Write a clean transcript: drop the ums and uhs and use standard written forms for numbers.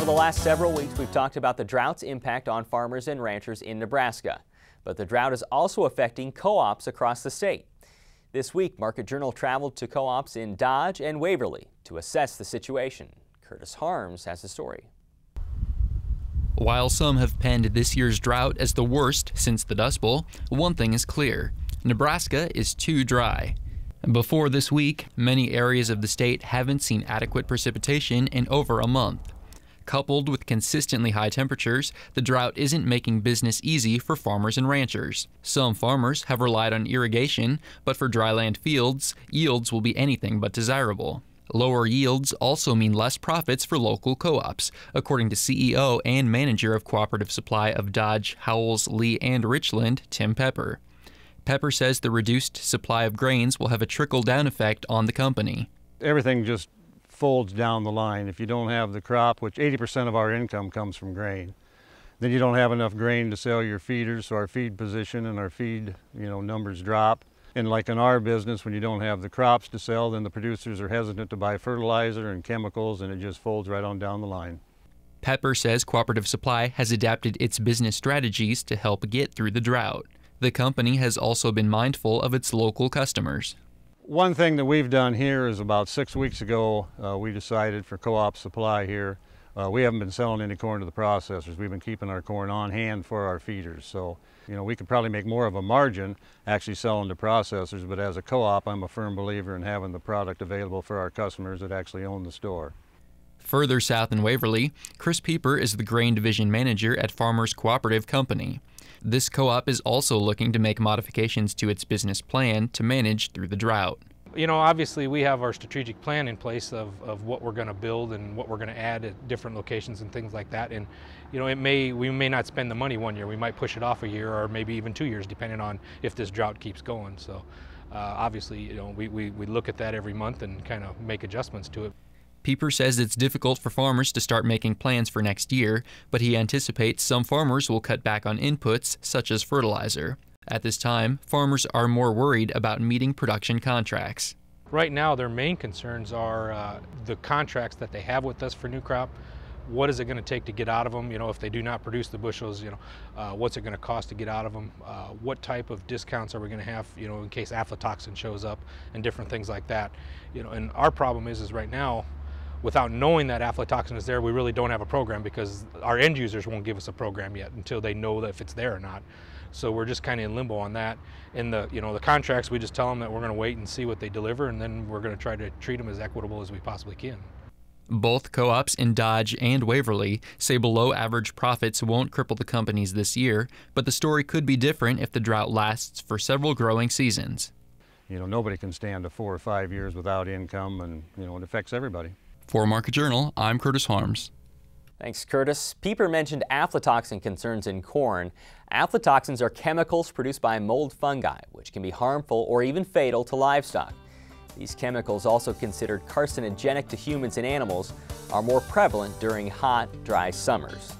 For the last several weeks, we've talked about the drought's impact on farmers and ranchers in Nebraska. But the drought is also affecting co-ops across the state. This week, Market Journal traveled to co-ops in Dodge and Waverly to assess the situation. Kurtis Harms has the story. While some have penned this year's drought as the worst since the Dust Bowl, one thing is clear: Nebraska is too dry. Before this week, many areas of the state haven't seen adequate precipitation in over a month. Coupled with consistently high temperatures, the drought isn't making business easy for farmers and ranchers. Some farmers have relied on irrigation, but for dryland fields, yields will be anything but desirable. Lower yields also mean less profits for local co-ops, according to CEO and manager of Cooperative Supply of Dodge, Howells, Lee, and Richland, Tim Pepper. Pepper says the reduced supply of grains will have a trickle-down effect on the company. Everything just folds down the line. If you don't have the crop, which 80% of our income comes from grain, then you don't have enough grain to sell your feeders, so our feed position and our feed numbers drop. And like in our business, when you don't have the crops to sell, then the producers are hesitant to buy fertilizer and chemicals, and it just folds right on down the line. Pepper says Cooperative Supply has adapted its business strategies to help get through the drought. The company has also been mindful of its local customers. One thing that we've done here is about 6 weeks ago, we decided for Co-op Supply here, we haven't been selling any corn to the processors. We've been keeping our corn on hand for our feeders. So, we could probably make more of a margin actually selling to processors, but as a co-op, I'm a firm believer in having the product available for our customers that actually own the store. Further south in Waverly, Chris Pieper is the grain division manager at Farmers Cooperative Company. This co-op is also looking to make modifications to its business plan to manage through the drought. Obviously we have our strategic plan in place of what we're going to build and what we're going to add at different locations and things like that. And we may not spend the money 1 year. We might push it off a year or maybe even 2 years, depending on if this drought keeps going. So obviously, we look at that every month and kind of make adjustments to it. Pieper says it's difficult for farmers to start making plans for next year, but he anticipates some farmers will cut back on inputs such as fertilizer. At this time, farmers are more worried about meeting production contracts. Right now, their main concerns are the contracts that they have with us for new crop. What is it going to take to get out of them? If they do not produce the bushels, what's it going to cost to get out of them? What type of discounts are we going to have, in case aflatoxin shows up and different things like that. And our problem is right now, without knowing that aflatoxin is there, we really don't have a program because our end users won't give us a program yet until they know that if it's there or not. So we're just kind of in limbo on that. In the contracts, we just tell them that we're going to wait and see what they deliver, and then we're going to try to treat them as equitable as we possibly can. Both co-ops in Dodge and Waverly say below average profits won't cripple the companies this year, but the story could be different if the drought lasts for several growing seasons. Nobody can stand 4 or 5 years without income, and it affects everybody. For Market Journal, I'm Kurtis Harms. Thanks, Kurtis. Pieper mentioned aflatoxin concerns in corn. Aflatoxins are chemicals produced by mold fungi, which can be harmful or even fatal to livestock. These chemicals, also considered carcinogenic to humans and animals, are more prevalent during hot, dry summers.